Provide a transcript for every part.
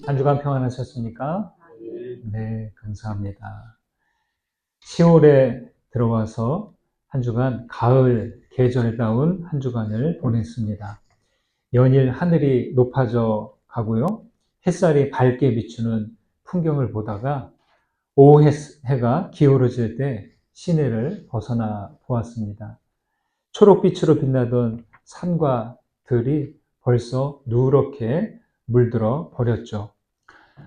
한 주간 평안하셨습니까? 네, 감사합니다. 10월에 들어와서 한 주간 가을 계절다운 한 주간을 보냈습니다. 연일 하늘이 높아져 가고요. 햇살이 밝게 비추는 풍경을 보다가 오후 해가 기울어질 때 시내를 벗어나 보았습니다. 초록빛으로 빛나던 산과 들이 벌써 누렇게 물들어 버렸죠.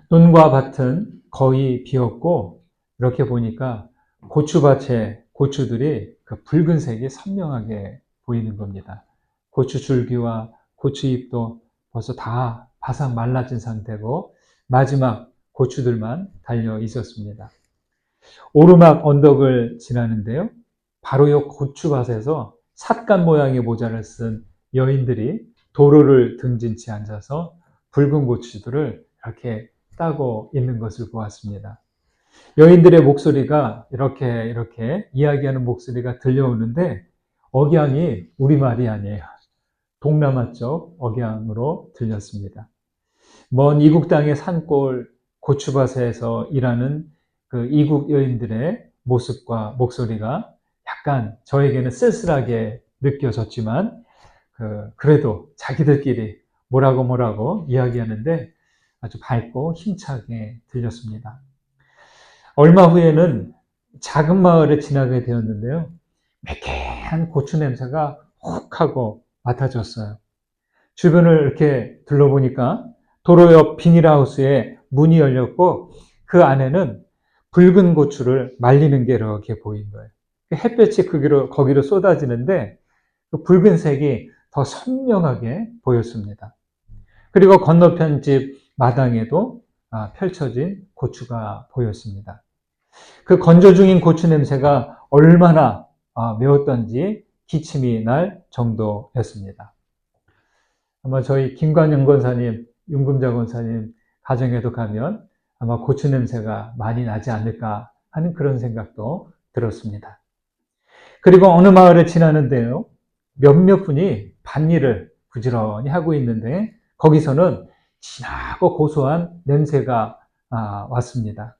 논과 밭은 거의 비었고, 이렇게 보니까 고추밭에 고추들이 그 붉은색이 선명하게 보이는 겁니다. 고추 줄기와 고추잎도 벌써 다 바싹 말라진 상태고, 마지막 고추들만 달려 있었습니다. 오르막 언덕을 지나는데요. 바로 이 고추밭에서 삿간 모양의 모자를 쓴 여인들이 도로를 등진 채 앉아서 붉은 고추들을 이렇게 따고 있는 것을 보았습니다. 여인들의 목소리가 이렇게 이야기하는 목소리가 들려오는데 억양이 우리말이 아니에요. 동남아 쪽 억양으로 들렸습니다. 먼 이국 땅의 산골 고추밭에서 일하는 그 이국 여인들의 모습과 목소리가 약간 저에게는 쓸쓸하게 느껴졌지만 그래도 자기들끼리 뭐라고 이야기하는데 아주 밝고 힘차게 들렸습니다. 얼마 후에는 작은 마을에 지나게 되었는데요. 매캐한 고추 냄새가 혹 하고 맡아졌어요. 주변을 이렇게 둘러보니까 도로 옆 비닐하우스에 문이 열렸고 그 안에는 붉은 고추를 말리는 게 이렇게 보인 거예요. 햇볕이 거기로 쏟아지는데 그 붉은색이 더 선명하게 보였습니다. 그리고 건너편 집 마당에도 펼쳐진 고추가 보였습니다. 그 건조 중인 고추 냄새가 얼마나 매웠던지 기침이 날 정도였습니다. 아마 저희 김관영 권사님, 윤금자 권사님 가정에도 가면 아마 고추 냄새가 많이 나지 않을까 하는 그런 생각도 들었습니다. 그리고 어느 마을을 지나는데요. 몇몇 분이 밭일을 부지런히 하고 있는데 거기서는 진하고 고소한 냄새가 왔습니다.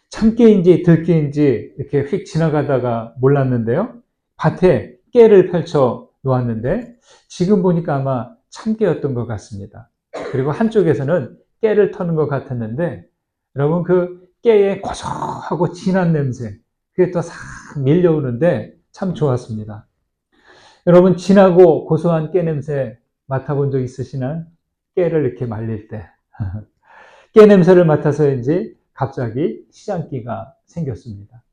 참깨인지 들깨인지 이렇게 휙 지나가다가 몰랐는데요. 밭에 깨를 펼쳐 놓았는데 지금 보니까 아마 참깨였던 것 같습니다. 그리고 한쪽에서는 깨를 터는 것 같았는데 여러분 그 깨의 고소하고 진한 냄새 그게 또 싹 밀려오는데 참 좋았습니다. 여러분 진하고 고소한 깨 냄새 맡아본 적 있으시나요? 깨를 이렇게 말릴 때 깨 냄새를 맡아서인지 갑자기 시장기가 생겼습니다.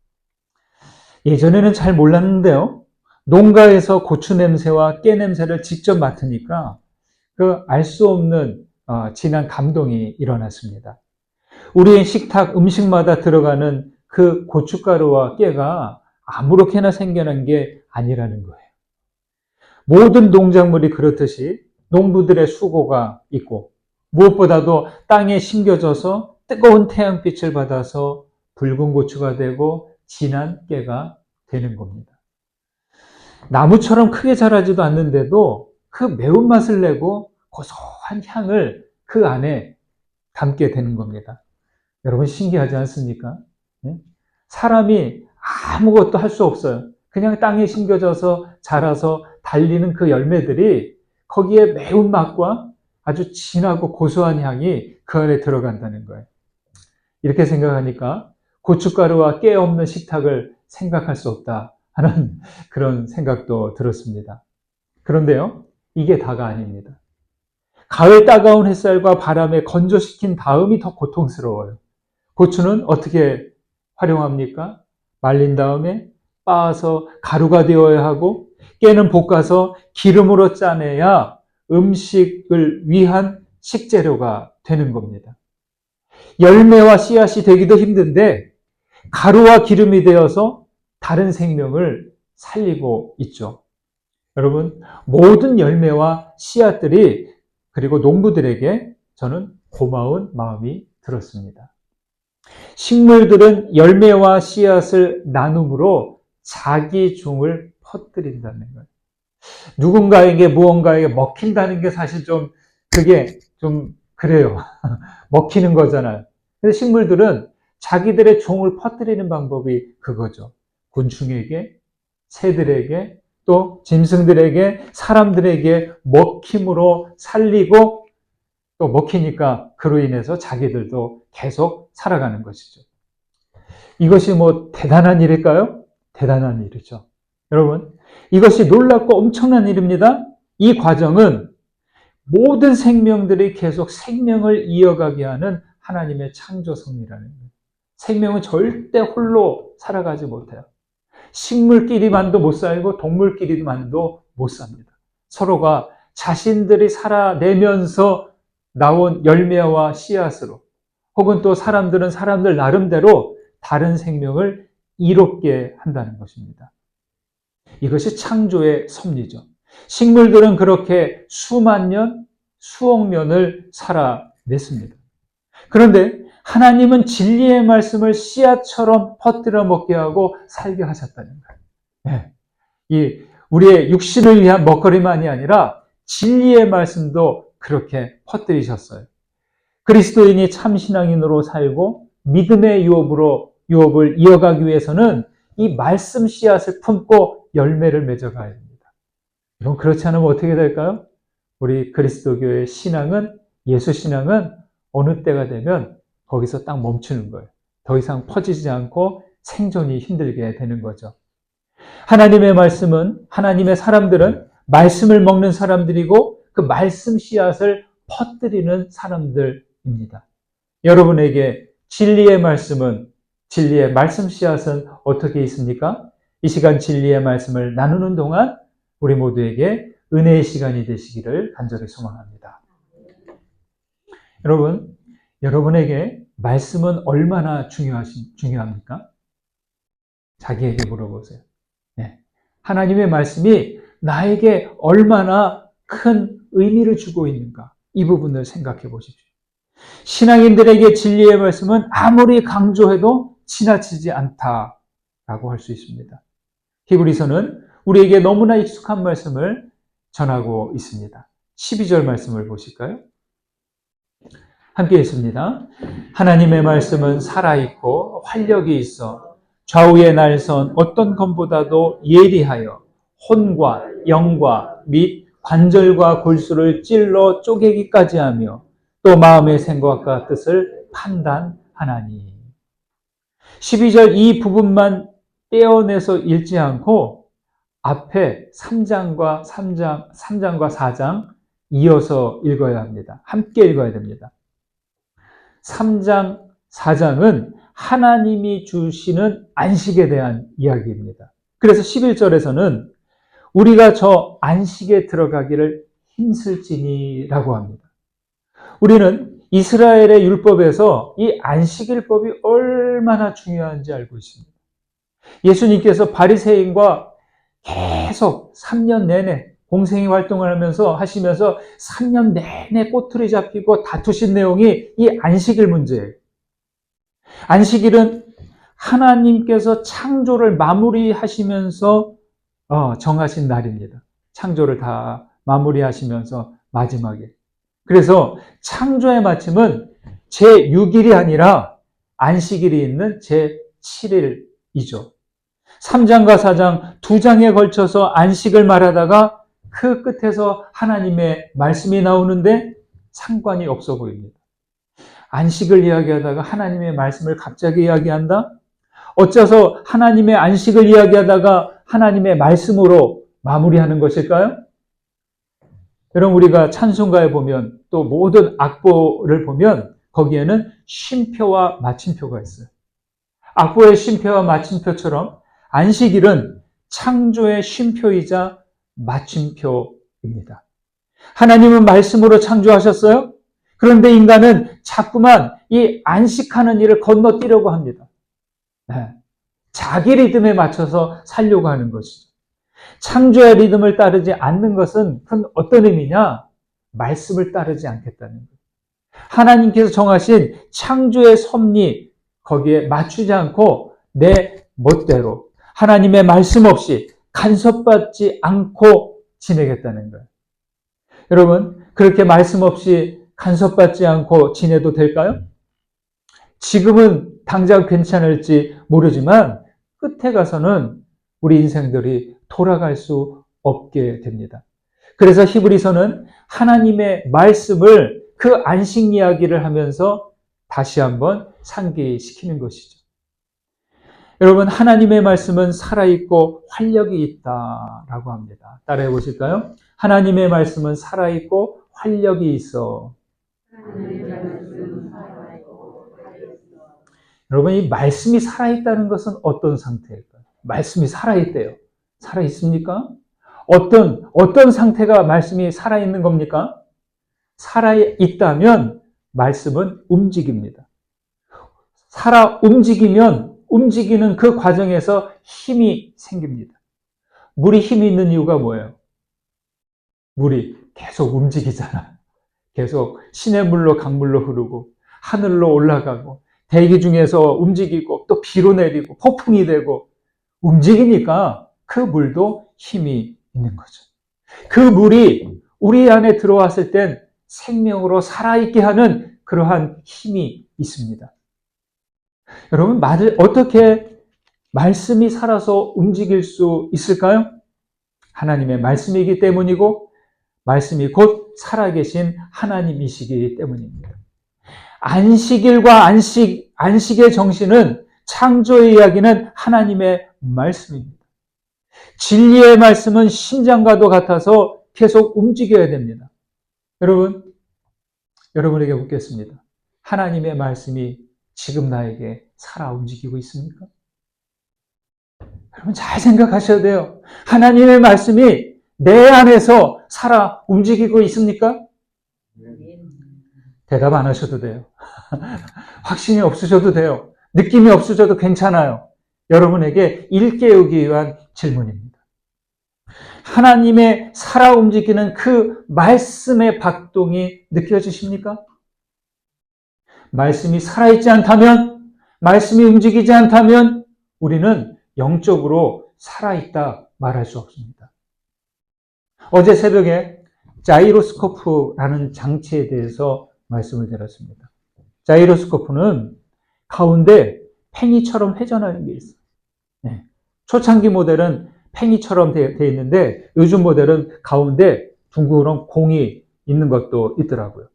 예전에는 잘 몰랐는데요. 농가에서 고추 냄새와 깨 냄새를 직접 맡으니까 그 알 수 없는 진한 감동이 일어났습니다. 우리의 식탁 음식마다 들어가는 그 고춧가루와 깨가 아무렇게나 생겨난 게 아니라는 거예요. 모든 농작물이 그렇듯이 농부들의 수고가 있고 무엇보다도 땅에 심겨져서 뜨거운 태양빛을 받아서 붉은 고추가 되고 진한 깨가 되는 겁니다. 나무처럼 크게 자라지도 않는데도 그 매운맛을 내고 고소한 향을 그 안에 담게 되는 겁니다. 여러분 신기하지 않습니까? 사람이 아무것도 할 수 없어요. 그냥 땅에 심겨져서 자라서 달리는 그 열매들이 거기에 매운맛과 아주 진하고 고소한 향이 그 안에 들어간다는 거예요. 이렇게 생각하니까 고춧가루와 깨 없는 식탁을 생각할 수 없다 하는 그런 생각도 들었습니다. 그런데요, 이게 다가 아닙니다. 가을 따가운 햇살과 바람에 건조시킨 다음이 더 고통스러워요. 고추는 어떻게 활용합니까? 말린 다음에 빻아서 가루가 되어야 하고 깨는 볶아서 기름으로 짜내야 음식을 위한 식재료가 되는 겁니다. 열매와 씨앗이 되기도 힘든데 가루와 기름이 되어서 다른 생명을 살리고 있죠. 여러분, 모든 열매와 씨앗들이 그리고 농부들에게 저는 고마운 마음이 들었습니다. 식물들은 열매와 씨앗을 나눔으로 자기 종을 퍼뜨린다는 거예요. 누군가에게 무언가에게 먹힌다는 게 사실 그게 좀 그래요. 먹히는 거잖아요. 그래서 식물들은 자기들의 종을 퍼뜨리는 방법이 그거죠. 곤충에게, 새들에게, 또 짐승들에게, 사람들에게 먹힘으로 살리고 또 먹히니까 그로 인해서 자기들도 계속 살아가는 것이죠. 이것이 대단한 일일까요? 대단한 일이죠. 여러분, 이것이 놀랍고 엄청난 일입니다. 이 과정은 모든 생명들이 계속 생명을 이어가게 하는 하나님의 창조 섭리라는 거예요. 생명은 절대 홀로 살아가지 못해요. 식물끼리만도 못 살고 동물끼리만도 못 삽니다. 서로가 자신들이 살아내면서 나온 열매와 씨앗으로, 혹은 또 사람들은 사람들 나름대로 다른 생명을 이롭게 한다는 것입니다. 이것이 창조의 섭리죠. 식물들은 그렇게 수만 년, 수억 년을 살아냈습니다. 그런데 하나님은 진리의 말씀을 씨앗처럼 퍼뜨려 먹게 하고 살게 하셨다는 거예요. 네. 우리의 육신을 위한 먹거리만이 아니라 진리의 말씀도 그렇게 퍼뜨리셨어요. 그리스도인이 참 신앙인으로 살고 믿음의 유업을 이어가기 위해서는 이 말씀 씨앗을 품고 열매를 맺어가야 됩니다. 여러분, 그렇지 않으면 어떻게 될까요? 우리 그리스도교의 신앙은, 예수 신앙은 어느 때가 되면 거기서 딱 멈추는 거예요. 더 이상 퍼지지 않고 생존이 힘들게 되는 거죠. 하나님의 말씀은, 하나님의 사람들은 말씀을 먹는 사람들이고 그 말씀 씨앗을 퍼뜨리는 사람들입니다. 여러분에게 진리의 말씀은, 진리의 말씀 씨앗은 어떻게 있습니까? 이 시간 진리의 말씀을 나누는 동안 우리 모두에게 은혜의 시간이 되시기를 간절히 소망합니다. 여러분, 여러분에게 말씀은 얼마나 중요합니까? 자기에게 물어보세요. 네. 하나님의 말씀이 나에게 얼마나 큰 의미를 주고 있는가? 이 부분을 생각해 보십시오. 신앙인들에게 진리의 말씀은 아무리 강조해도 지나치지 않다라고 할 수 있습니다. 히브리서는 우리에게 너무나 익숙한 말씀을 전하고 있습니다. 12절 말씀을 보실까요? 함께 읽습니다. 하나님의 말씀은 살아있고 활력이 있어 좌우의 날선 어떤 검보다도 예리하여 혼과 영과 및 관절과 골수를 찔러 쪼개기까지 하며 또 마음의 생각과 뜻을 판단하나니. 12절 이 부분만 떼어내서 읽지 않고 앞에 3장과 4장 이어서 읽어야 합니다. 함께 읽어야 됩니다. 3장, 4장은 하나님이 주시는 안식에 대한 이야기입니다. 그래서 11절에서는 우리가 저 안식에 들어가기를 힘쓸지니라고 합니다. 우리는 이스라엘의 율법에서 이 안식일법이 얼마나 중요한지 알고 있습니다. 예수님께서 바리새인과 계속 3년 내내 공생애 활동을 하시면서 3년 내내 꼬투리 잡히고 다투신 내용이 이 안식일 문제예요. 안식일은 하나님께서 창조를 마무리하시면서 정하신 날입니다. 창조를 다 마무리하시면서 마지막에. 그래서 창조의 마침은 제6일이 아니라 안식일이 있는 제7일이죠. 3장과 4장 두 장에 걸쳐서 안식을 말하다가 그 끝에서 하나님의 말씀이 나오는데 상관이 없어 보입니다. 안식을 이야기하다가 하나님의 말씀을 갑자기 이야기한다? 어째서 하나님의 안식을 이야기하다가 하나님의 말씀으로 마무리하는 것일까요? 여러분, 우리가 찬송가에 보면 또 모든 악보를 보면 거기에는 쉼표와 마침표가 있어요. 악보의 쉼표와 마침표처럼 안식일은 창조의 쉼표이자 마침표입니다. 하나님은 말씀으로 창조하셨어요. 그런데 인간은 자꾸만 이 안식하는 일을 건너뛰려고 합니다. 네. 자기 리듬에 맞춰서 살려고 하는 것이죠. 창조의 리듬을 따르지 않는 것은 어떤 의미냐? 말씀을 따르지 않겠다는 거예요. 하나님께서 정하신 창조의 섭리 거기에 맞추지 않고 내 멋대로 하나님의 말씀 없이 간섭받지 않고 지내겠다는 거예요. 여러분, 그렇게 말씀 없이 간섭받지 않고 지내도 될까요? 지금은 당장 괜찮을지 모르지만 끝에 가서는 우리 인생들이 돌아갈 수 없게 됩니다. 그래서 히브리서는 하나님의 말씀을 그 안식 이야기를 하면서 다시 한번 상기시키는 것이죠. 여러분, 하나님의 말씀은 살아있고 활력이 있다라고 합니다. 따라해 보실까요? 하나님의 말씀은 살아있고 활력이 있어. 여러분, 이 말씀이 살아있다는 것은 어떤 상태일까요? 말씀이 살아있대요. 살아있습니까? 어떤 상태가 말씀이 살아있는 겁니까? 살아있다면 말씀은 움직입니다. 살아 움직이면 움직이는 그 과정에서 힘이 생깁니다. 물이 힘이 있는 이유가 뭐예요? 물이 계속 움직이잖아. 계속 시냇물로 강물로 흐르고 하늘로 올라가고 대기 중에서 움직이고 또 비로 내리고 폭풍이 되고 움직이니까 그 물도 힘이 있는 거죠. 그 물이 우리 안에 들어왔을 땐 생명으로 살아있게 하는 그러한 힘이 있습니다. 여러분, 어떻게 말씀이 살아서 움직일 수 있을까요? 하나님의 말씀이기 때문이고 말씀이 곧 살아계신 하나님이시기 때문입니다. 안식일과 안식의 정신은 창조의 이야기는 하나님의 말씀입니다. 진리의 말씀은 심장과도 같아서 계속 움직여야 됩니다. 여러분에게 묻겠습니다. 하나님의 말씀이 지금 나에게 살아 움직이고 있습니까? 여러분 잘 생각하셔야 돼요. 하나님의 말씀이 내 안에서 살아 움직이고 있습니까? 대답 안 하셔도 돼요. 확신이 없으셔도 돼요. 느낌이 없으셔도 괜찮아요. 여러분에게 일깨우기 위한 질문입니다. 하나님의 살아 움직이는 그 말씀의 박동이 느껴지십니까? 말씀이 살아있지 않다면, 말씀이 움직이지 않다면 우리는 영적으로 살아있다 말할 수 없습니다. 어제 새벽에 자이로스코프라는 장치에 대해서 말씀을 드렸습니다. 자이로스코프는 가운데 팽이처럼 회전하는 게 있어요. 네. 초창기 모델은 팽이처럼 되어 있는데 요즘 모델은 가운데 둥그런 공이 있는 것도 있더라고요.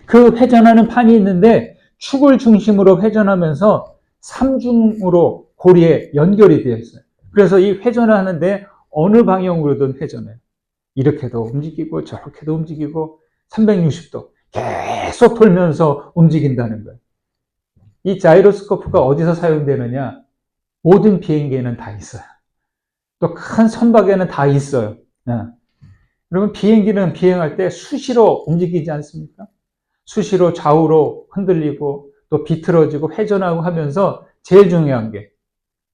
그 회전하는 판이 있는데 축을 중심으로 회전하면서 삼중으로 고리에 연결이 되어 있어요. 그래서 이 회전을 하는데 어느 방향으로든 회전해요. 이렇게도 움직이고 저렇게도 움직이고 360도 계속 돌면서 움직인다는 거예요. 이 자이로스코프가 어디서 사용되느냐? 모든 비행기에는 다 있어요. 또 큰 선박에는 다 있어요. 여러분, 비행기는 비행할 때 수시로 움직이지 않습니까? 수시로 좌우로 흔들리고 또 비틀어지고 회전하고 하면서 제일 중요한 게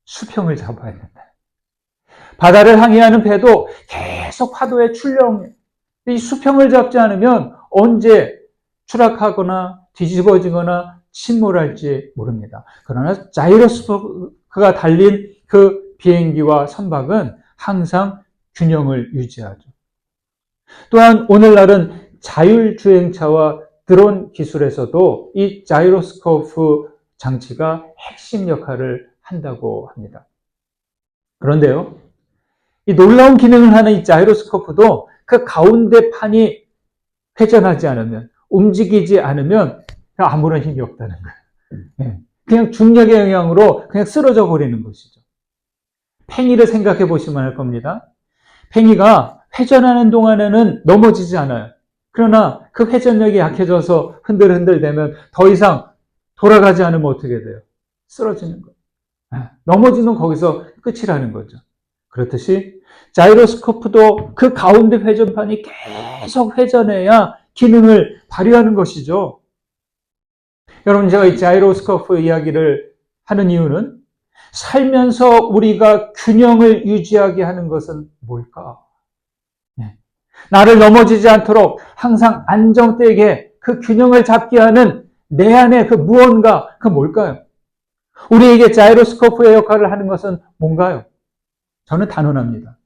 수평을 잡아야 된다. 바다를 항해하는 배도 계속 파도에 출렁해요. 이 수평을 잡지 않으면 언제 추락하거나 뒤집어지거나 침몰할지 모릅니다. 그러나 자이로스코프가 달린 그 비행기와 선박은 항상 균형을 유지하죠. 또한 오늘날은 자율주행차와 드론 기술에서도 이 자이로스코프 장치가 핵심 역할을 한다고 합니다. 그런데요, 이 놀라운 기능을 하는 이 자이로스코프도 그 가운데 판이 회전하지 않으면, 움직이지 않으면 아무런 힘이 없다는 거예요. 그냥 중력의 영향으로 그냥 쓰러져 버리는 것이죠. 팽이를 생각해 보시면 할 겁니다. 팽이가 회전하는 동안에는 넘어지지 않아요. 그러나 그 회전력이 약해져서 흔들흔들대면 더 이상 돌아가지 않으면 어떻게 돼요? 쓰러지는 거예요. 넘어지는 거기서 끝이라는 거죠. 그렇듯이 자이로스코프도 그 가운데 회전판이 계속 회전해야 기능을 발휘하는 것이죠. 여러분, 제가 이 자이로스코프 이야기를 하는 이유는 살면서 우리가 균형을 유지하게 하는 것은 뭘까? 나를 넘어지지 않도록 항상 안정되게 그 균형을 잡게 하는 내 안에 그 무언가, 그 뭘까요? 우리에게 자이로스코프의 역할을 하는 것은 뭔가요? 저는 단언합니다.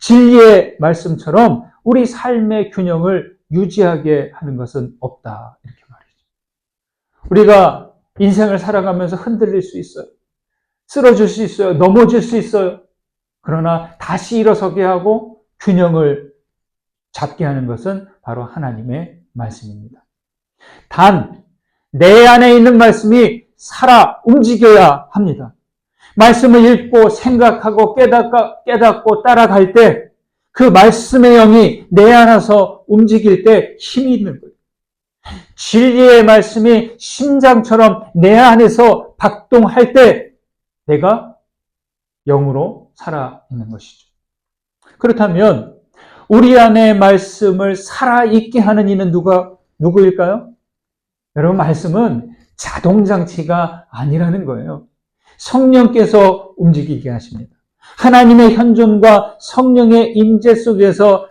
진리의 말씀처럼 우리 삶의 균형을 유지하게 하는 것은 없다. 이렇게 말이죠. 우리가 인생을 살아가면서 흔들릴 수 있어요. 쓰러질 수 있어요. 넘어질 수 있어요. 그러나 다시 일어서게 하고 균형을 잡게 하는 것은 바로 하나님의 말씀입니다. 단, 내 안에 있는 말씀이 살아 움직여야 합니다. 말씀을 읽고 생각하고 깨닫고 따라갈 때 그 말씀의 영이 내 안에서 움직일 때 힘이 있는 거예요. 진리의 말씀이 심장처럼 내 안에서 박동할 때 내가 영으로 살아있는 것이죠. 그렇다면 우리 안에 말씀을 살아있게 하는 이는 누구일까요? 여러분, 말씀은 자동장치가 아니라는 거예요. 성령께서 움직이게 하십니다. 하나님의 현존과 성령의 임재 속에서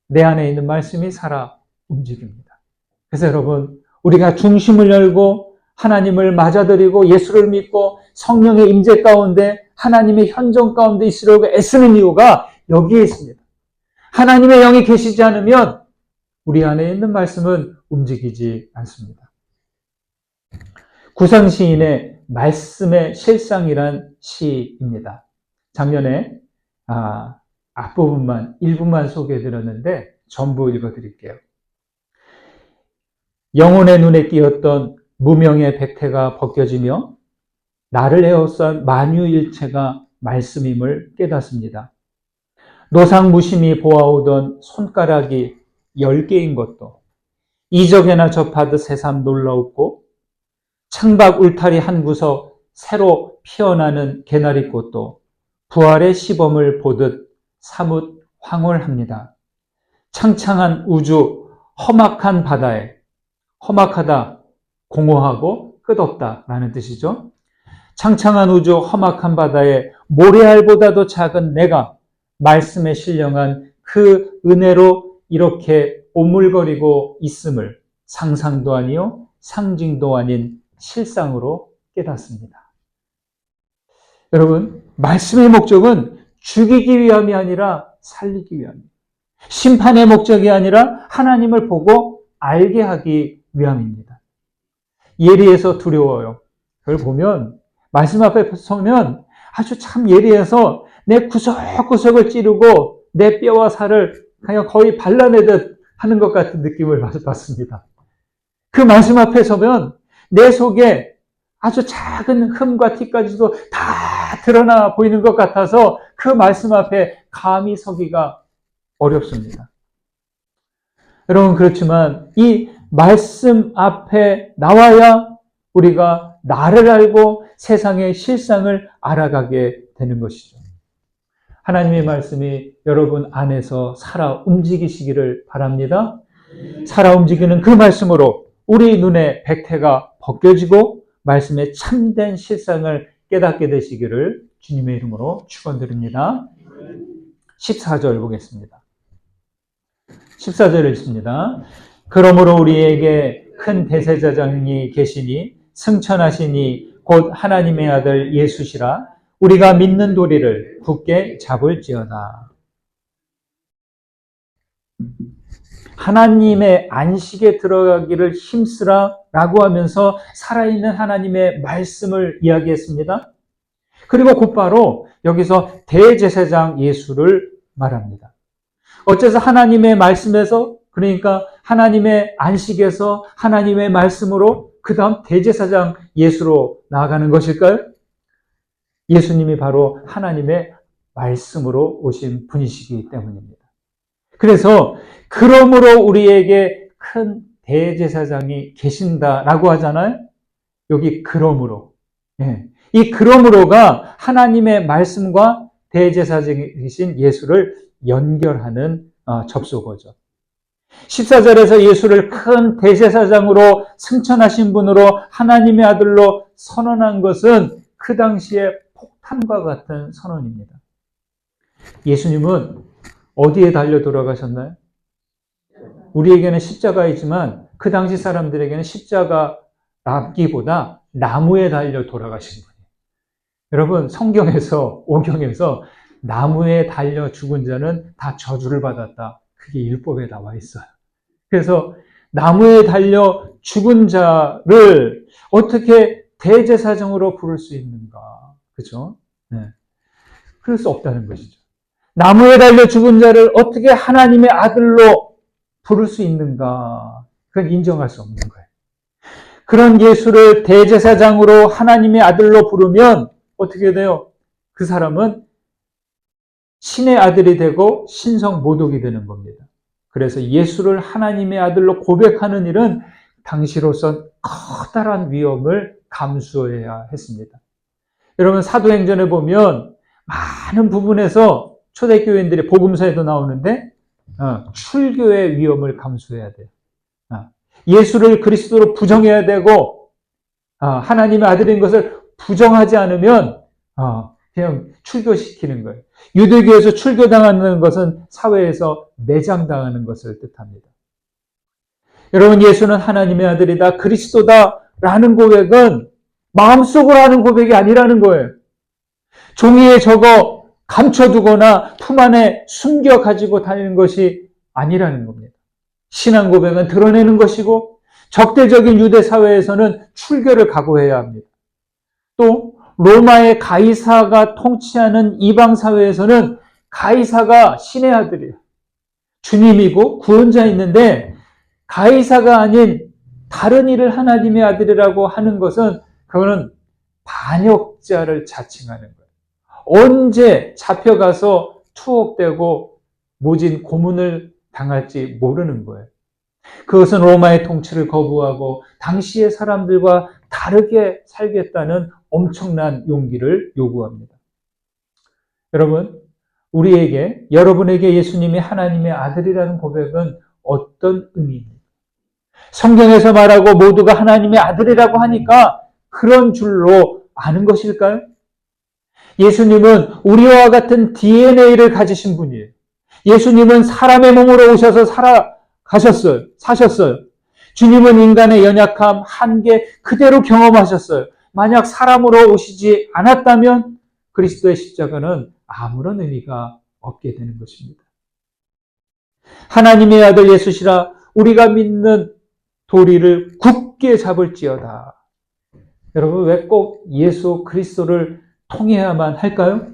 내 안에 있는 말씀이 살아 움직입니다. 그래서 여러분, 우리가 중심을 열고 하나님을 맞아들이고 예수를 믿고 성령의 임재 가운데 하나님의 현존 가운데 있으려고 애쓰는 이유가 여기에 있습니다. 하나님의 영이 계시지 않으면 우리 안에 있는 말씀은 움직이지 않습니다. 구상시인의 말씀의 실상이란 시입니다. 작년에 앞부분만 일부만 소개해드렸는데 전부 읽어드릴게요. 영혼의 눈에 띄었던 무명의 백태가 벗겨지며 나를 에워싼 만유일체가 말씀임을 깨닫습니다. 노상무심히 보아오던 손가락이 10개인 것도 이적에나 접하듯 새삼 놀라웠고 창밖 울타리 한 구석 새로 피어나는 개나리꽃도 부활의 시범을 보듯 사뭇 황홀합니다. 창창한 우주 험악한 바다에 험악하다, 공허하고 끝없다 라는 뜻이죠. 창창한 우주 험악한 바다에 모래알보다도 작은 내가 말씀에 신령한 그 은혜로 이렇게 오물거리고 있음을 상상도 아니요 상징도 아닌 실상으로 깨닫습니다. 여러분, 말씀의 목적은 죽이기 위함이 아니라 살리기 위함입니다. 심판의 목적이 아니라 하나님을 보고 알게 하기 위함입니다. 예리해서 두려워요. 그걸 보면 말씀 앞에 서면 아주 참 예리해서 내 구석구석을 찌르고 내 뼈와 살을 그냥 거의 발라내듯 하는 것 같은 느낌을 받습니다. 그 말씀 앞에 서면 내 속에 아주 작은 흠과 티까지도 다 드러나 보이는 것 같아서 그 말씀 앞에 감히 서기가 어렵습니다. 여러분, 그렇지만 이 말씀 앞에 나와야 우리가 나를 알고 세상의 실상을 알아가게 되는 것이죠. 하나님의 말씀이 여러분 안에서 살아 움직이시기를 바랍니다. 살아 움직이는 그 말씀으로 우리 눈에 백태가 벗겨지고 말씀의 참된 실상을 깨닫게 되시기를 주님의 이름으로 축원드립니다. 14절 보겠습니다. 14절 읽습니다. 그러므로 우리에게 큰 대제사장이 계시니 승천하시니 곧 하나님의 아들 예수시라. 우리가 믿는 도리를 굳게 잡을지어다. 하나님의 안식에 들어가기를 힘쓰라 라고 하면서 살아있는 하나님의 말씀을 이야기했습니다. 그리고 곧바로 여기서 대제사장 예수를 말합니다. 어째서 하나님의 말씀에서, 그러니까 하나님의 안식에서 하나님의 말씀으로 그 다음 대제사장 예수로 나아가는 것일까요? 예수님이 바로 하나님의 말씀으로 오신 분이시기 때문입니다. 그래서 그러므로 우리에게 큰 대제사장이 계신다라고 하잖아요. 여기 그러므로. 이 그러므로가 하나님의 말씀과 대제사장이신 예수를 연결하는 접속어죠. 14절에서 예수를 큰 대제사장으로 승천하신 분으로 하나님의 아들로 선언한 것은 그 당시에 폭탄과 같은 선언입니다. 예수님은 어디에 달려 돌아가셨나요? 우리에게는 십자가이지만 그 당시 사람들에게는 십자가라기보다 나무에 달려 돌아가신 분이에요. 여러분, 성경에서, 오경에서 나무에 달려 죽은 자는 다 저주를 받았다. 그게 율법에 나와 있어요. 그래서 나무에 달려 죽은 자를 어떻게 대제사장으로 부를 수 있는가? 그죠? 네. 그럴 수 없다는 것이죠. 나무에 달려 죽은 자를 어떻게 하나님의 아들로 부를 수 있는가? 그건 인정할 수 없는 거예요. 그런 예수를 대제사장으로 하나님의 아들로 부르면 어떻게 돼요? 그 사람은 신의 아들이 되고 신성 모독이 되는 겁니다. 그래서 예수를 하나님의 아들로 고백하는 일은 당시로선 커다란 위험을 감수해야 했습니다. 여러분, 사도행전에 보면 많은 부분에서 초대교인들이 복음서에도 나오는데 출교의 위험을 감수해야 돼요. 예수를 그리스도로 부정해야 되고 하나님의 아들인 것을 부정하지 않으면 그냥 출교시키는 거예요. 유대교에서 출교당하는 것은 사회에서 매장당하는 것을 뜻합니다. 여러분, 예수는 하나님의 아들이다, 그리스도다라는 고백은 마음속으로 하는 고백이 아니라는 거예요. 종이에 적어 감춰두거나 품 안에 숨겨 가지고 다니는 것이 아니라는 겁니다. 신앙 고백은 드러내는 것이고 적대적인 유대 사회에서는 출교를 각오해야 합니다. 또 로마의 가이사가 통치하는 이방 사회에서는 가이사가 신의 아들이에요. 주님이고 구원자 있는데 가이사가 아닌 다른 이를 하나님의 아들이라고 하는 것은 그거는 반역자를 자칭하는 거예요. 언제 잡혀가서 투옥되고 모진 고문을 당할지 모르는 거예요. 그것은 로마의 통치를 거부하고 당시의 사람들과 다르게 살겠다는 엄청난 용기를 요구합니다. 여러분, 여러분에게 예수님이 하나님의 아들이라는 고백은 어떤 의미입니까? 성경에서 말하고 모두가 하나님의 아들이라고 하니까 그런 줄로 아는 것일까요? 예수님은 우리와 같은 DNA를 가지신 분이에요. 예수님은 사람의 몸으로 오셔서 사셨어요. 주님은 인간의 연약함, 한계 그대로 경험하셨어요. 만약 사람으로 오시지 않았다면 그리스도의 십자가는 아무런 의미가 없게 되는 것입니다. 하나님의 아들 예수시라 우리가 믿는 도리를 굳게 잡을지어다. 여러분, 왜 꼭 예수 그리스도를 통해야만 할까요?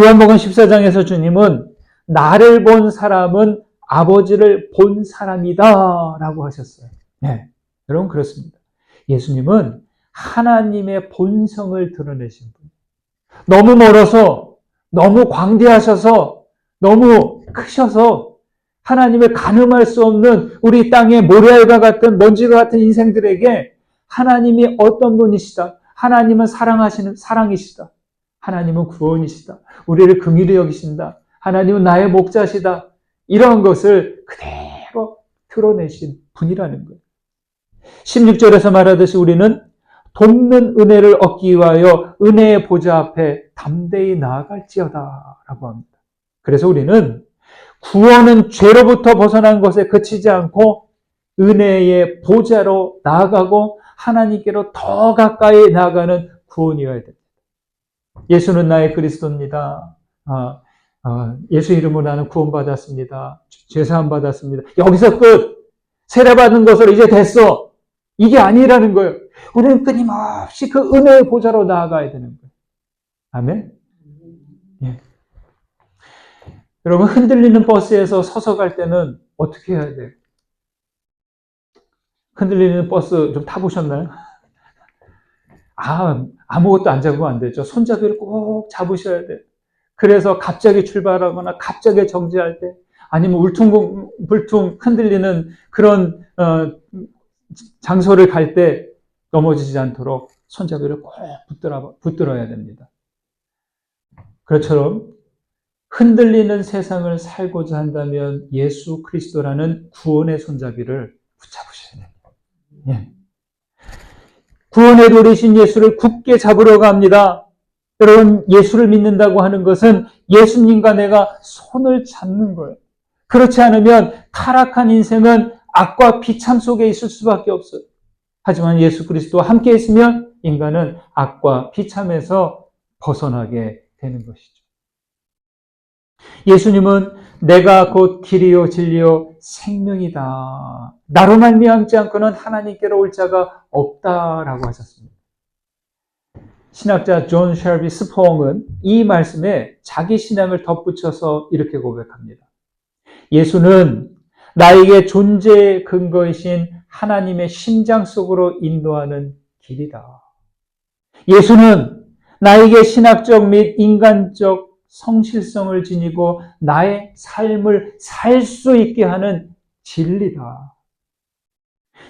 요한복음 14장에서 주님은 나를 본 사람은 아버지를 본 사람이다 라고 하셨어요. 네, 여러분 그렇습니다. 예수님은 하나님의 본성을 드러내신 분. 너무 멀어서, 너무 광대하셔서, 너무 크셔서 하나님을 가늠할 수 없는 우리 땅의 모래알과 같은 먼지와 같은 인생들에게 하나님이 어떤 분이시다. 하나님은 사랑이시다. 하나님은 구원이시다. 우리를 긍휼히 여기신다. 하나님은 나의 목자시다. 이런 것을 그대로 드러내신 분이라는 거예요. 16절에서 말하듯이 우리는 돕는 은혜를 얻기 위하여 은혜의 보좌 앞에 담대히 나아갈지어다 라고 합니다. 그래서 우리는 구원은 죄로부터 벗어난 것에 그치지 않고 은혜의 보좌로 나아가고 하나님께로 더 가까이 나아가는 구원이어야 됩니다. 예수는 나의 그리스도입니다. 예수 이름으로 나는 구원받았습니다. 죄사함 받았습니다. 여기서 끝! 세례받은 것으로 이제 됐어. 이게 아니라는 거예요. 우리는 끊임없이 그 은혜의 보좌로 나아가야 되는 거예요. 아멘? 예. 여러분, 흔들리는 버스에서 서서 갈 때는 어떻게 해야 돼요? 흔들리는 버스 좀 타보셨나요? 아무것도 안 잡으면 안 되죠. 손잡이를 꼭 잡으셔야 돼요. 그래서 갑자기 출발하거나 갑자기 정지할 때 아니면 울퉁불퉁 흔들리는 그런 장소를 갈 때 넘어지지 않도록 손잡이를 꼭 붙들어야 됩니다. 그것처럼 흔들리는 세상을 살고자 한다면 예수 그리스도라는 구원의 손잡이를 붙잡으셔야 됩니다. 예. 구원의 도리신 예수를 굳게 잡으러 갑니다. 여러분, 예수를 믿는다고 하는 것은 예수님과 내가 손을 잡는 거예요. 그렇지 않으면 타락한 인생은 악과 비참 속에 있을 수밖에 없어요. 하지만 예수 그리스도와 함께 있으면 인간은 악과 비참에서 벗어나게 되는 것이죠. 예수님은 내가 곧 길이요 진리요 생명이다. 나로 말미암지 않고는 하나님께로 올 자가 없다라고 하셨습니다. 신학자 존 쉘비 스퐁은 이 말씀에 자기 신앙을 덧붙여서 이렇게 고백합니다. 예수는 나에게 존재의 근거이신 하나님의 심장 속으로 인도하는 길이다. 예수는 나에게 신학적 및 인간적 성실성을 지니고 나의 삶을 살 수 있게 하는 진리다.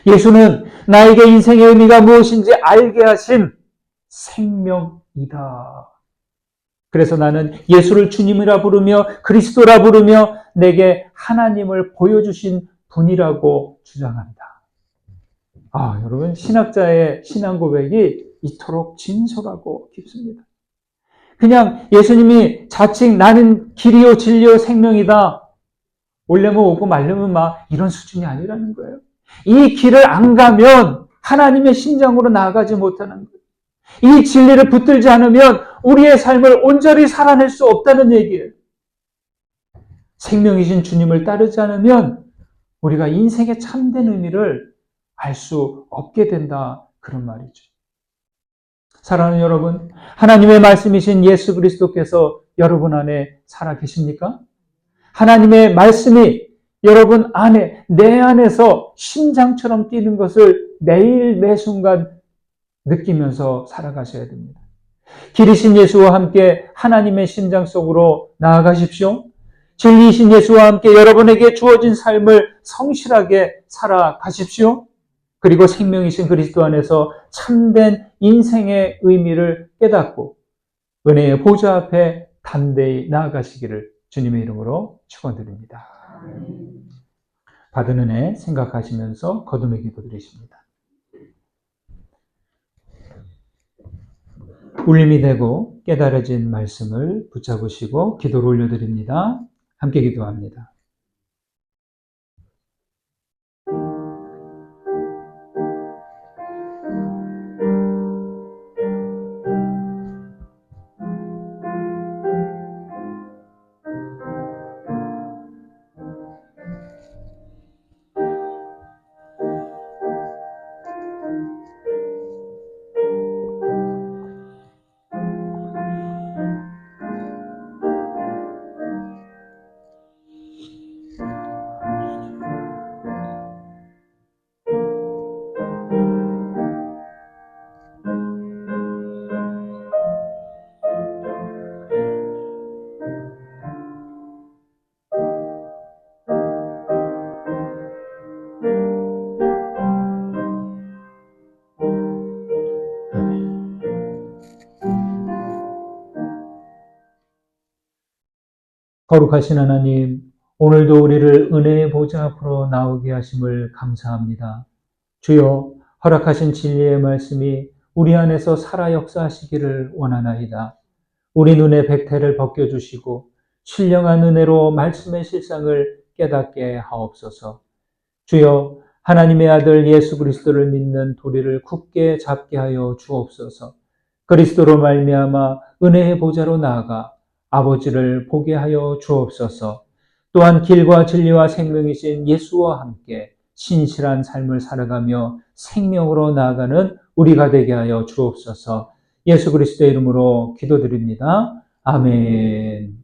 예수는 나에게 인생의 의미가 무엇인지 알게 하신 생명이다. 그래서 나는 예수를 주님이라 부르며 그리스도라 부르며 내게 하나님을 보여주신 분이라고 주장한다. 여러분, 신학자의 신앙 고백이 이토록 진솔하고 깊습니다. 그냥 예수님이 자칭 나는 길이요 진리요 생명이다. 오려면 오고 말려면 막 이런 수준이 아니라는 거예요. 이 길을 안 가면 하나님의 심장으로 나아가지 못하는 거예요. 이 진리를 붙들지 않으면 우리의 삶을 온전히 살아낼 수 없다는 얘기예요. 생명이신 주님을 따르지 않으면 우리가 인생의 참된 의미를 알 수 없게 된다. 그런 말이죠. 사랑하는 여러분, 하나님의 말씀이신 예수 그리스도께서 여러분 안에 살아 계십니까? 하나님의 말씀이 여러분 안에, 내 안에서 심장처럼 뛰는 것을 매일 매 순간 느끼면서 살아가셔야 됩니다. 길이신 예수와 함께 하나님의 심장 속으로 나아가십시오. 진리이신 예수와 함께 여러분에게 주어진 삶을 성실하게 살아가십시오. 그리고 생명이신 그리스도 안에서 참된 인생의 의미를 깨닫고 은혜의 보좌 앞에 담대히 나아가시기를 주님의 이름으로 축원드립니다. 받은 은혜 생각하시면서 거듭의 기도 드리십니다. 울림이 되고 깨달아진 말씀을 붙잡으시고 기도를 올려드립니다. 함께 기도합니다. 거룩하신 하나님, 오늘도 우리를 은혜의 보좌 앞으로 나오게 하심을 감사합니다. 주여, 허락하신 진리의 말씀이 우리 안에서 살아 역사하시기를 원하나이다. 우리 눈의 백태를 벗겨주시고 신령한 은혜로 말씀의 실상을 깨닫게 하옵소서. 주여, 하나님의 아들 예수 그리스도를 믿는 도리를 굳게 잡게 하여 주옵소서. 그리스도로 말미암아 은혜의 보좌로 나아가 아버지를 보게 하여 주옵소서. 또한 길과 진리와 생명이신 예수와 함께 신실한 삶을 살아가며 생명으로 나아가는 우리가 되게 하여 주옵소서. 예수 그리스도의 이름으로 기도드립니다. 아멘.